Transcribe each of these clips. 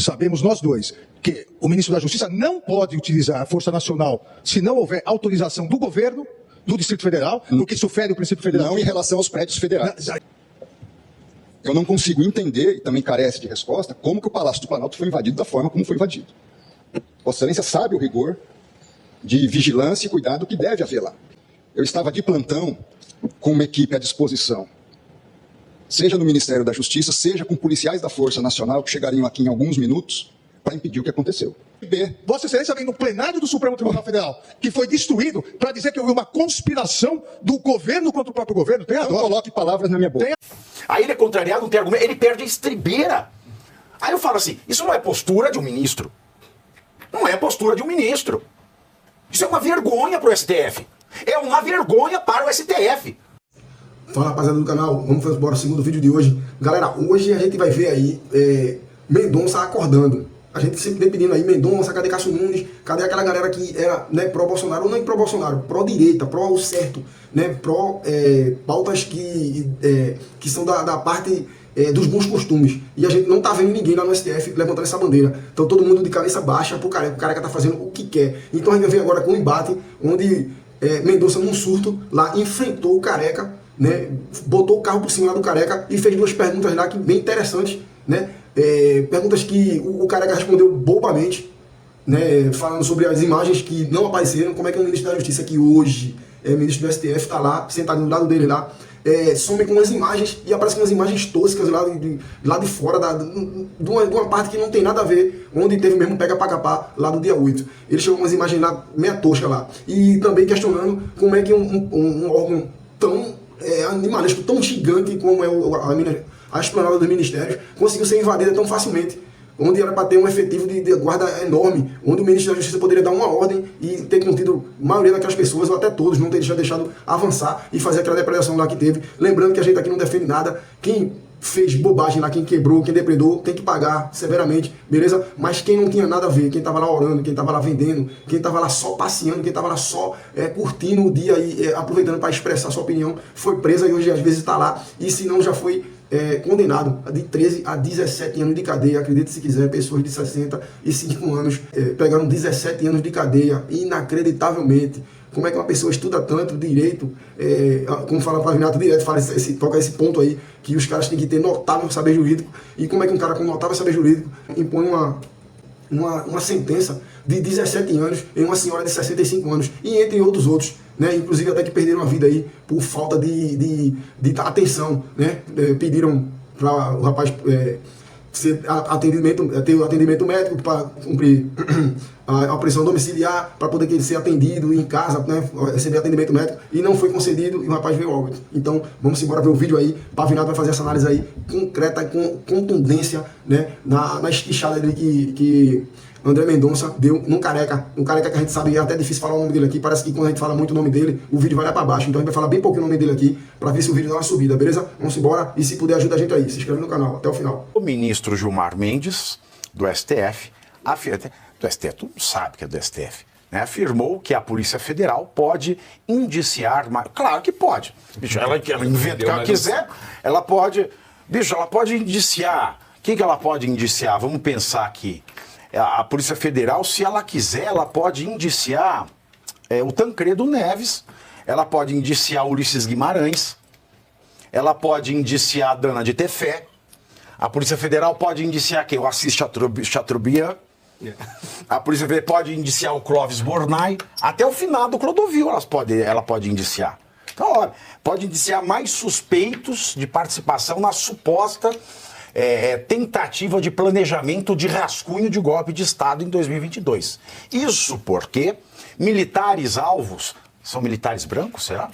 sabemos nós dois que o ministro da Justiça não pode utilizar a Força Nacional se não houver autorização do governo, do Distrito Federal, porque isso fere o princípio federal. Não em relação aos prédios federais. Eu não consigo entender, e também carece de resposta, como que o Palácio do Planalto foi invadido da forma como foi invadido. Vossa Excelência sabe o rigor de vigilância e cuidado que deve haver lá. Eu estava de plantão com uma equipe à disposição, seja no Ministério da Justiça, seja com policiais da Força Nacional, que chegariam aqui em alguns minutos, para impedir o que aconteceu. Vossa Excelência vem no plenário do Supremo Tribunal Federal, que foi destruído, para dizer que houve uma conspiração do governo contra o próprio governo. Tem a Não coloque palavras na minha boca. Aí ele é contrariado, não tem argumento, ele perde a estribeira. Aí eu falo assim, isso não é postura de um ministro. Não é postura de um ministro. Isso é uma vergonha para o STF. É uma vergonha para o STF. Fala, rapaziada do canal, vamos fazer embora o segundo vídeo de hoje. Galera, hoje a gente vai ver aí Mendonça acordando. A gente sempre vem pedindo aí, Mendonça, cadê Cássio Nunes? Cadê aquela galera que era, né, pró-Bolsonaro, ou não pró-Bolsonaro, pró-direita, pró-o certo, né, pró-pautas que são da parte dos bons costumes. E a gente não tá vendo ninguém lá no STF levantando essa bandeira. Então todo mundo de cabeça baixa pro careca. O careca tá fazendo o que quer. Então a gente vem agora com um embate onde Mendonça, num surto, lá enfrentou o careca, né, botou o carro por cima lá do careca e fez duas perguntas lá que bem interessantes, né? Perguntas que o careca respondeu bobamente, né, falando sobre as imagens que não apareceram. Como é que o ministro da Justiça, que hoje é ministro do STF, está lá, sentado do lado dele lá, some com umas imagens e aparece com umas imagens toscas lá de fora, de uma parte que não tem nada a ver, onde teve mesmo pega pra capar lá do dia 8. Ele chegou com umas imagens lá, meia tosca lá. E também questionando como é que um órgão tão animalesco, tão gigante como é a esplanada dos ministérios, conseguiu ser invadida tão facilmente, onde era para ter um efetivo de guarda enorme, onde o ministro da Justiça poderia dar uma ordem e ter contido a maioria daquelas pessoas, ou até todos, não ter deixado avançar e fazer aquela depredação lá que teve. Lembrando que a gente aqui não defende nada, quem fez bobagem lá, quem quebrou, quem depredou, tem que pagar severamente, beleza? Mas quem não tinha nada a ver, quem estava lá orando, quem estava lá vendendo, quem estava lá só passeando, quem estava lá só curtindo o dia e aproveitando para expressar sua opinião, foi presa e hoje às vezes está lá, e se não já foi condenado de 13 a 17 anos de cadeia. Acredite se quiser, pessoas de 65 anos pegaram 17 anos de cadeia, inacreditavelmente. Como é que uma pessoa estuda tanto direito, como fala para Renato direto, toca esse ponto aí, que os caras têm que ter notável saber jurídico, e como é que um cara com notável saber jurídico impõe uma sentença de 17 anos em uma senhora de 65 anos, e entre outros, né, inclusive até que perderam a vida aí por falta de atenção, né? Pediram para o rapaz ter atendimento médico para cumprir a prisão domiciliar, para poder ser atendido em casa, né, receber atendimento médico, e não foi concedido e o rapaz veio óbito. Então vamos embora ver o vídeo aí. Pavinato vai fazer essa análise aí concreta, com contundência, né, na esquichada dele que André Mendonça deu num careca, um careca que a gente sabe, é até difícil falar o nome dele aqui, parece que quando a gente fala muito o nome dele, o vídeo vai lá para baixo. Então a gente vai falar bem pouquinho o nome dele aqui, para ver se o vídeo dá uma subida, beleza? Vamos embora, e se puder ajuda a gente aí, se inscreve no canal, até o final. O ministro Gilmar Mendes, do STF, todo mundo sabe que é do STF, né, afirmou que a Polícia Federal pode indiciar, claro que pode, bicho, ela inventa o que ela quiser, ela pode indiciar. Quem que ela pode indiciar? Vamos pensar aqui. A Polícia Federal, se ela quiser, ela pode indiciar o Tancredo Neves, ela pode indiciar Ulisses Guimarães, ela pode indiciar a Dana de Tefé, a Polícia Federal pode indiciar quem? O Assis Chateaubriand, a Polícia Federal pode indiciar o Clóvis Bornai, até o final do Clodovil ela pode indiciar. Então, olha, pode indiciar mais suspeitos de participação na suposta tentativa de planejamento de rascunho de golpe de Estado em 2022. Isso porque militares alvos... São militares brancos, será?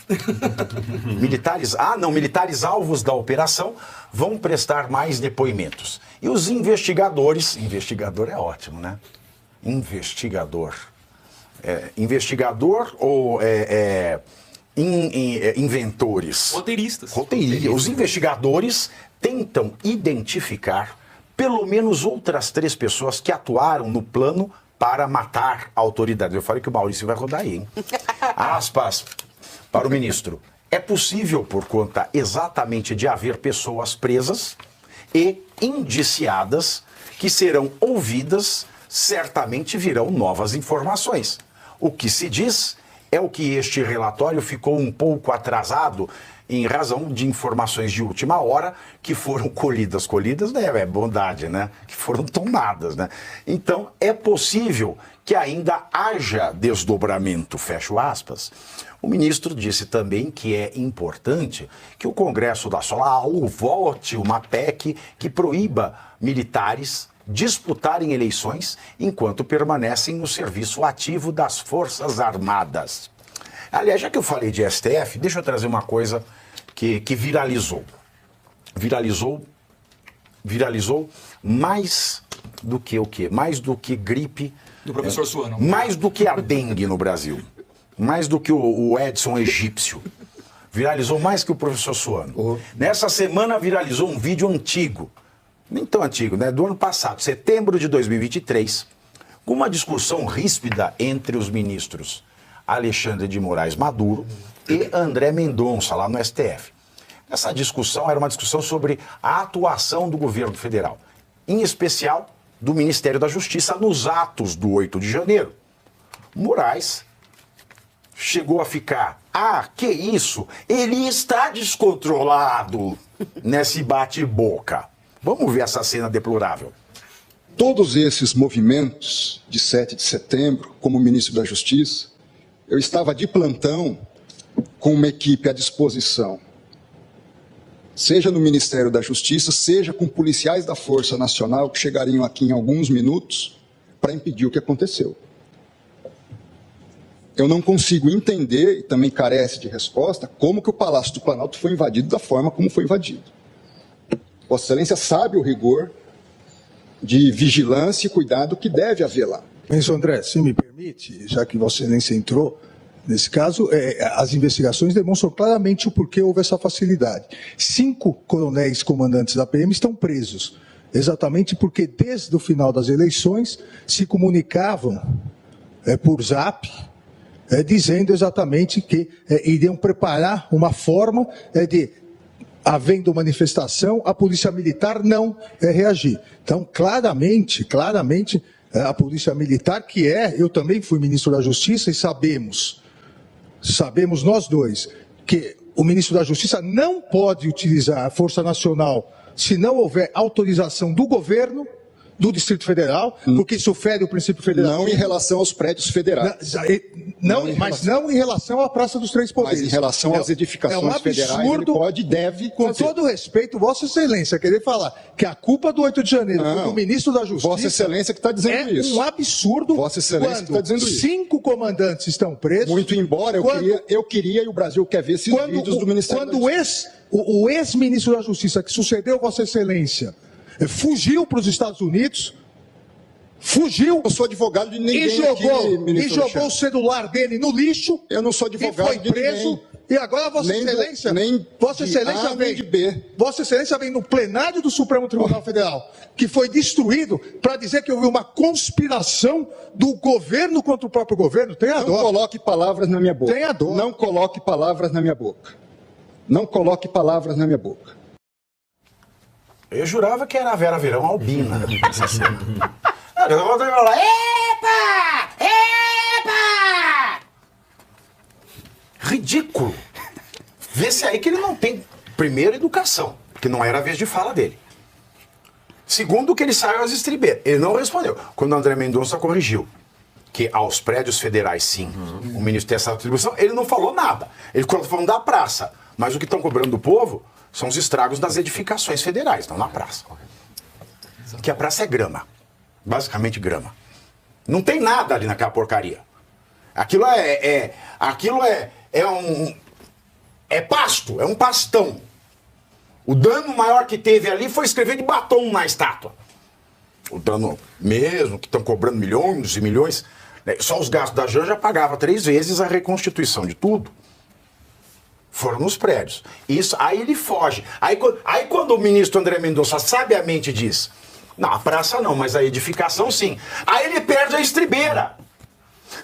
Militares alvos da operação vão prestar mais depoimentos. E os investigadores... Investigador é ótimo, né? Investigador ou... inventores. Roteiristas. Os investigadores tentam identificar pelo menos outras 3 pessoas que atuaram no plano para matar a autoridade. Eu falei que o Maurício vai rodar aí, hein? Aspas para o ministro. É possível, por conta exatamente de haver pessoas presas e indiciadas que serão ouvidas, certamente virão novas informações. O que se diz é o que este relatório ficou um pouco atrasado em razão de informações de última hora que foram colhidas, né? É bondade, né? Que foram tomadas, né? Então, é possível que ainda haja desdobramento, fecho aspas. O ministro disse também que é importante que o Congresso Nacional vote uma PEC que proíba militares disputarem eleições enquanto permanecem no serviço ativo das Forças Armadas. Aliás, já que eu falei de STF, deixa eu trazer uma coisa que viralizou. Viralizou mais do que o quê? Mais do que gripe. Do professor Suano. Mais do que a dengue no Brasil. Mais do que o Edson egípcio. Viralizou mais que o professor Suano. Nessa semana viralizou um vídeo antigo. Nem tão antigo, né? Do ano passado, setembro de 2023, com uma discussão ríspida entre os ministros Alexandre de Moraes Maduro e André Mendonça, lá no STF. Essa discussão era uma discussão sobre a atuação do governo federal, em especial do Ministério da Justiça nos atos do 8 de janeiro. Moraes chegou a ficar, que isso? Ele está descontrolado nesse bate-boca. Vamos ver essa cena deplorável. Todos esses movimentos de 7 de setembro, como ministro da Justiça, eu estava de plantão com uma equipe à disposição, seja no Ministério da Justiça, seja com policiais da Força Nacional que chegariam aqui em alguns minutos para impedir o que aconteceu. Eu não consigo entender, e também carece de resposta, como que o Palácio do Planalto foi invadido da forma como foi invadido. Vossa Excelência sabe o rigor de vigilância e cuidado que deve haver lá. Ministro André, se me permite, já que Vossa Excelência entrou, nesse caso, as investigações demonstram claramente o porquê houve essa facilidade. 5 coronéis comandantes da PM estão presos, exatamente porque desde o final das eleições se comunicavam por zap, dizendo exatamente que iriam preparar uma forma de, havendo manifestação, a Polícia Militar não reagir. Então, claramente, a Polícia Militar, eu também fui ministro da Justiça e sabemos nós dois, que o ministro da Justiça não pode utilizar a Força Nacional se não houver autorização do governo, do Distrito Federal, porque isso fere o princípio federal. Não em relação aos prédios federais. Não em relação à Praça dos Três Poderes. Mas em relação às edificações federais, ele pode e deve com fazer. todo respeito, Vossa Excelência, querer falar que a culpa do 8 de janeiro foi do ministro da Justiça... Vossa Excelência que está dizendo isso. É um absurdo. Vossa Excelência que está dizendo isso. 5 comandantes estão presos. Muito embora, eu queria e o Brasil quer ver esses vídeos do Ministério da Justiça. O ex-ministro da Justiça, que sucedeu Vossa Excelência, fugiu para os Estados Unidos, Eu sou advogado de ninguém e jogou o celular dele no lixo. Eu não sou advogado de preso. E agora Vossa Excelência, Vossa Excelência vem no plenário do Supremo Tribunal Federal, que foi destruído, para dizer que houve uma conspiração do governo contra o próprio governo. Tenha dó. Não coloque palavras na minha boca. Tenha dó. Não coloque palavras na minha boca. Não coloque palavras na minha boca. Eu jurava que era a Vera Verão albina. Essa cena. Eu vou falar, epa! Epa! Ridículo. Vê-se aí que ele não tem, primeiro, educação, porque não era a vez de fala dele. Segundo, que ele saiu às estribeiras. Ele não respondeu. Quando o André Mendonça corrigiu que aos prédios federais, sim, o ministro tem essa atribuição, ele não falou nada. Ele ficou falando da praça. Mas o que estão cobrando do povo são os estragos das edificações federais, não na praça. Que a praça é grama. Basicamente grama. Não tem nada ali naquela porcaria. Aquilo é pasto, é um pastão. O dano maior que teve ali foi escrever de batom na estátua. O dano mesmo, que estão cobrando milhões e milhões, né? Só os gastos da Janja pagava 3 vezes a reconstituição de tudo. Foram nos prédios. Isso, aí ele foge. Aí quando o ministro André Mendonça sabiamente diz, não, a praça não, mas a edificação sim. Aí ele perde a estribeira.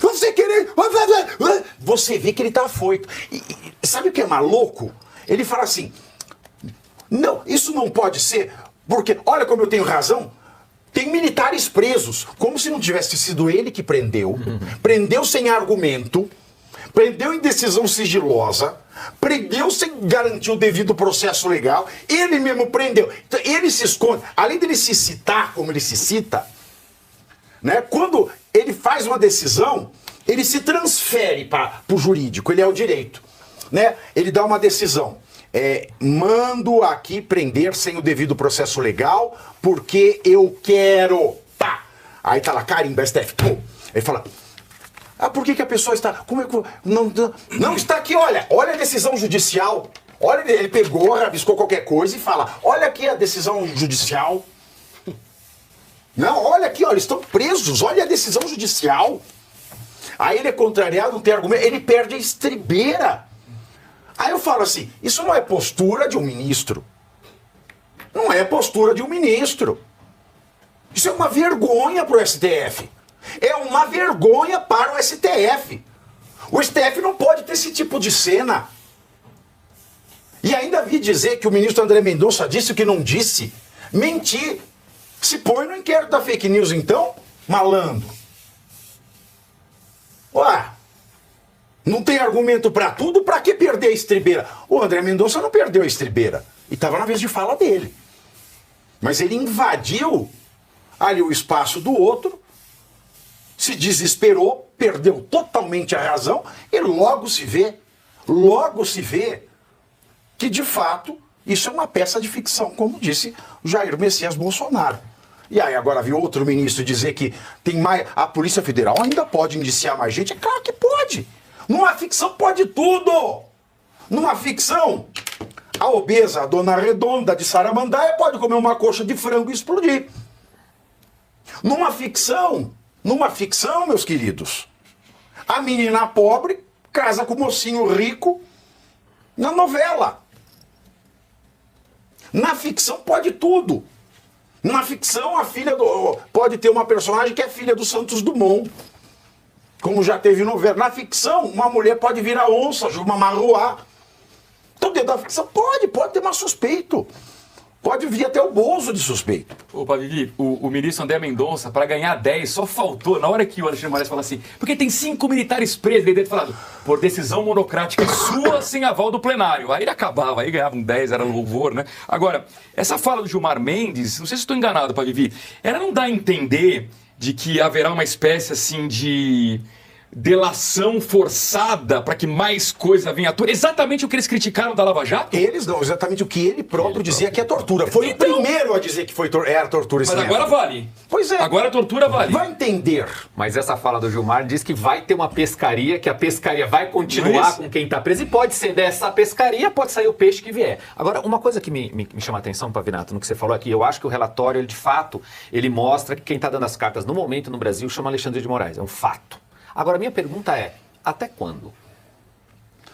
Você vê que ele tá afoito. E sabe o que é maluco? Ele fala assim, não, isso não pode ser, porque olha como eu tenho razão. Tem militares presos, como se não tivesse sido ele que prendeu, prendeu sem argumento, prendeu em decisão sigilosa, prendeu sem garantir o devido processo legal, ele mesmo prendeu. Então, ele se esconde, além dele se citar como ele se cita, né, quando ele faz uma decisão, ele se transfere para o jurídico, ele é o direito. Né? Ele dá uma decisão. Mando aqui prender sem o devido processo legal, porque eu quero. Pá! Aí tá lá, carimba, STF. Pum! Ele fala. Por que a pessoa está. Como é que. Não está aqui, olha a decisão judicial. Olha, ele pegou, rabiscou qualquer coisa e fala: olha aqui a decisão judicial. Não, olha aqui, olha, eles estão presos, olha a decisão judicial. Aí ele é contrariado, não tem argumento, ele perde a estribeira. Aí eu falo assim, isso não é postura de um ministro. Não é postura de um ministro. Isso é uma vergonha para o STF. É uma vergonha para o STF. O STF não pode ter esse tipo de cena. E ainda vi dizer que o ministro André Mendonça disse o que não disse. Mentir. Se põe no inquérito da fake news então, malandro. Ué, não tem argumento pra tudo, pra que perder a estribeira? O André Mendonça não perdeu a estribeira. E estava na vez de fala dele. Mas ele invadiu ali o espaço do outro, se desesperou, perdeu totalmente a razão e logo se vê que de fato isso é uma peça de ficção, como disse o Jair Messias Bolsonaro. E aí agora viu outro ministro dizer que tem mais, a Polícia Federal ainda pode indiciar mais gente? É claro que pode. Numa ficção pode tudo. Numa ficção, a obesa, a dona Redonda de Saramandaia pode comer uma coxa de frango e explodir. Numa ficção, meus queridos, a menina pobre casa com o mocinho rico na novela. Na ficção pode tudo. Na ficção, pode ter uma personagem que é filha do Santos Dumont, como já teve novela. Na ficção, uma mulher pode virar onça, uma marroá. Então, dentro da ficção, pode ter mais suspeito. Pode vir até o bolso de suspeito. Opa, Vivi, o ministro André Mendonça, para ganhar 10, só faltou, na hora que o Alexandre Moraes fala assim, porque tem 5 militares presos, ele deve falar, por decisão monocrática sua, sem aval do plenário. Aí ele acabava, aí ganhava um 10, era louvor, né? Agora, essa fala do Gilmar Mendes, não sei se estou enganado, para Vivi, ela não dá a entender de que haverá uma espécie, assim, de delação forçada para que mais coisa venha à tona. Exatamente o que eles criticaram da Lava Jato? Eles não, exatamente o que ele próprio dizia que é tortura. Foi então, o primeiro a dizer que era tortura. Mas agora vale. Pois é. Agora a tortura vale. Vai entender. Mas essa fala do Gilmar diz que vai ter uma pescaria, que a pescaria vai continuar com quem está preso e pode ser dessa pescaria, pode sair o peixe que vier. Agora, uma coisa que me chama a atenção, Pavinato, no que você falou aqui, eu acho que o relatório, ele, de fato, ele mostra que quem está dando as cartas no momento no Brasil chama Alexandre de Moraes. É um fato. Agora, minha pergunta é, até quando?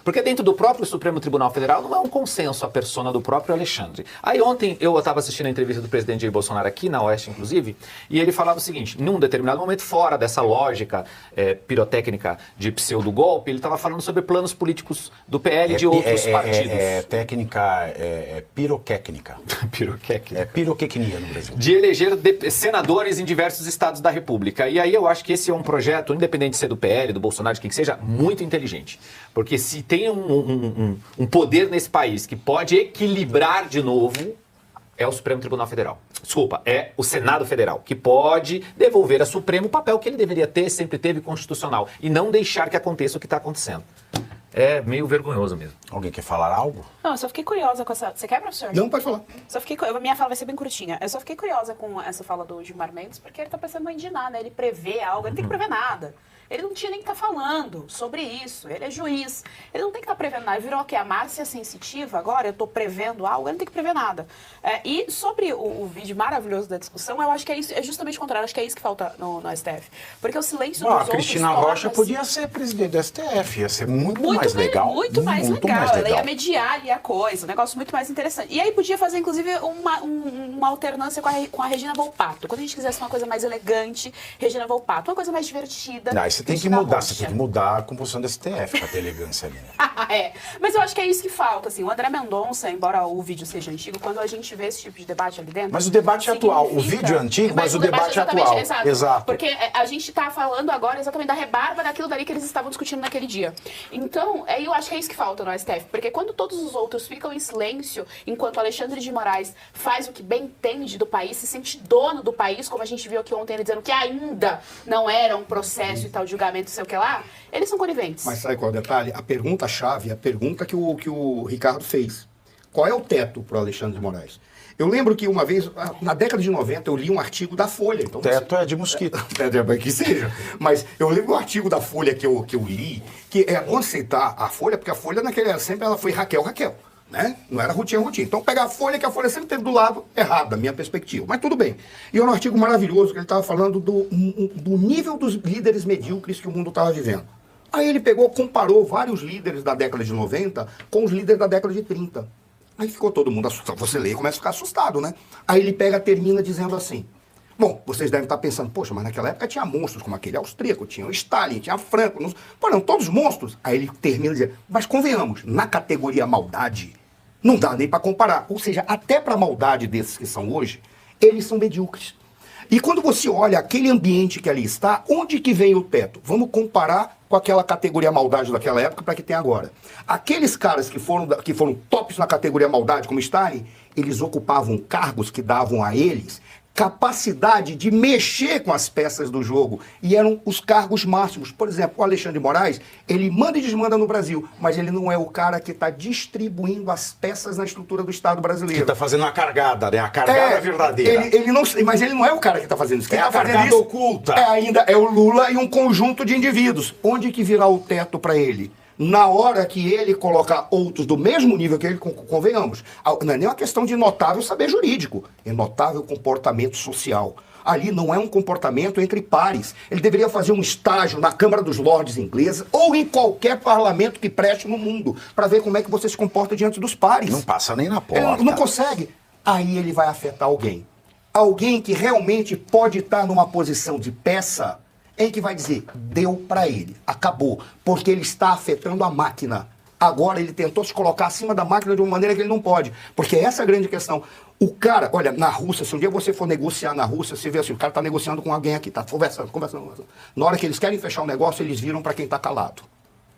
Porque dentro do próprio Supremo Tribunal Federal não é um consenso a persona do próprio Alexandre. Aí ontem eu estava assistindo a entrevista do presidente Jair Bolsonaro aqui na Oeste, inclusive, e ele falava o seguinte, num determinado momento, fora dessa lógica pirotécnica de pseudo-golpe, ele estava falando sobre planos políticos do PL e de outros partidos. Piroquécnica. Piroquécnica. É piroquecnia no Brasil. De eleger senadores em diversos estados da República. E aí eu acho que esse é um projeto, independente de ser do PL, do Bolsonaro, de quem que seja, muito inteligente. Porque se tem um poder nesse país que pode equilibrar de novo, é o Supremo Tribunal Federal. Desculpa, é o Senado Federal, que pode devolver ao Supremo o papel que ele deveria ter, sempre teve, constitucional, e não deixar que aconteça o que está acontecendo. É meio vergonhoso mesmo. Alguém quer falar algo? Não, eu só fiquei curiosa com essa... Você quer, professor? Não, pode falar. Minha fala vai ser bem curtinha. Eu só fiquei curiosa com essa fala do Gilmar Mendes, porque ele tá pensando em nada, né? Ele prevê algo, ele não tem que prever nada. Ele não tinha nem que estar falando sobre isso. Ele é juiz. Ele não tem que estar prevendo nada. Ele virou o quê? A Márcia sensitiva agora? Eu estou prevendo algo? Ele não tem que prever nada. E sobre o vídeo maravilhoso da discussão, eu acho que é isso, é justamente o contrário. Eu acho que é isso que falta no STF. Porque o silêncio dos outros... A Cristina Rocha podia ser presidente do STF. Ia ser muito mais legal. Muito mais legal. mais ela legal. ia mediar ali a coisa, um negócio muito mais interessante. E aí podia fazer, inclusive, uma alternância com a Regina Volpato. Quando a gente quisesse uma coisa mais elegante, Regina Volpato. Uma coisa mais divertida. Não, aí você tem que Cristina mudar, Rocha. você tem que mudar a composição do STF pra ter elegância ali. É, mas eu acho que é isso que falta, assim, o André Mendonça, embora o vídeo seja antigo, quando a gente vê esse tipo de debate ali dentro... Mas o debate é atual, o significa- vídeo é antigo, mas o debate é exatamente, atual. Exato. Porque a gente tá falando agora exatamente da rebarba daquilo dali que eles estavam discutindo naquele dia. Então, eu acho que é isso que falta no STF, porque quando todos os outros ficam em silêncio, enquanto Alexandre de Moraes faz o que bem entende do país, se sente dono do país, como a gente viu aqui ontem ele dizendo que ainda não era um processo e tal, julgamento, sei o que lá, eles são coniventes. Mas sabe qual é o detalhe? A pergunta-chave, a pergunta que o Ricardo fez. Qual é o teto para o Alexandre de Moraes? Eu lembro que uma vez, na década de 90, eu li um artigo da Folha. Então, Teto é de mosquito. que seja. Mas eu lembro um artigo da Folha que eu li, que é onde você tá a Folha, porque a Folha naquele sempre ela foi Raquel. Né? Não era Rutinha. Então pegar a Folha, que a Folha sempre teve do lado errado, da minha perspectiva. Mas tudo bem. E era um artigo maravilhoso, que ele estava falando do nível dos líderes medíocres que o mundo estava vivendo. Aí ele comparou vários líderes da década de 90 com os líderes da década de 30. Aí ficou todo mundo assustado. Você lê e começa a ficar assustado, né? Aí ele termina dizendo assim: bom, vocês devem estar pensando, poxa, mas naquela época tinha monstros como aquele austríaco, tinha o Stalin, tinha Franco. Pô, não, todos monstros. Aí ele termina dizendo: mas convenhamos, na categoria maldade, não dá nem para comparar. Ou seja, até para a maldade desses que são hoje, eles são medíocres. E quando você olha aquele ambiente que ali está, onde que vem o teto? Vamos comparar com aquela categoria maldade daquela época para que tem agora. Aqueles caras que foram tops na categoria maldade, como Stalin, eles ocupavam cargos que davam a eles capacidade de mexer com as peças do jogo. E eram os cargos máximos. Por exemplo, o Alexandre de Moraes, ele manda e desmanda no Brasil, mas ele não é o cara que está distribuindo as peças na estrutura do Estado brasileiro. Ele está fazendo uma cargada, né? A cargada verdadeira. Mas ele não é o cara que está fazendo isso. Quem a tá fazendo cargada isso oculta. ainda é o Lula e um conjunto de indivíduos. Onde que virá o teto para ele? Na hora que ele colocar outros do mesmo nível que ele, convenhamos, não é nem uma questão de notável saber jurídico, é notável comportamento social. Ali não é um comportamento entre pares. Ele deveria fazer um estágio na Câmara dos Lordes inglesa ou em qualquer parlamento que preste no mundo, para ver como é que você se comporta diante dos pares. Não passa nem na porta. Ele não consegue. Aí ele vai afetar alguém. Alguém que realmente pode estar numa posição de peça, em que vai dizer, deu para ele, acabou, porque ele está afetando a máquina. Agora ele tentou se colocar acima da máquina de uma maneira que ele não pode, porque essa é a grande questão. O cara, olha, na Rússia, se um dia você for negociar na Rússia, você vê assim, o cara está negociando com alguém aqui, está conversando. Na hora que eles querem fechar um negócio, eles viram para quem está calado.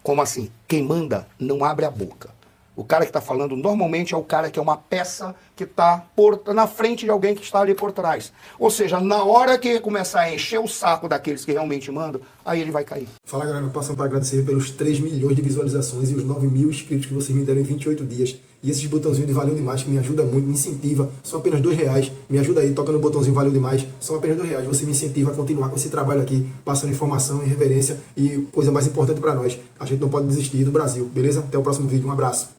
Como assim? Quem manda não abre a boca. O cara que está falando normalmente é o cara que é uma peça que está na frente de alguém que está ali por trás. Ou seja, na hora que ele começar a encher o saco daqueles que realmente mandam, aí ele vai cair. Fala galera, passando para agradecer pelos 3 milhões de visualizações e os 9 mil inscritos que vocês me deram em 28 dias. E esses botãozinhos de valeu demais que me ajuda muito, me incentiva. São apenas R$2. Me ajuda aí, toca no botãozinho valeu demais. São apenas R$2. Você me incentiva a continuar com esse trabalho aqui, passando informação e reverência. E coisa mais importante para nós, a gente não pode desistir do Brasil, beleza? Até o próximo vídeo, um abraço.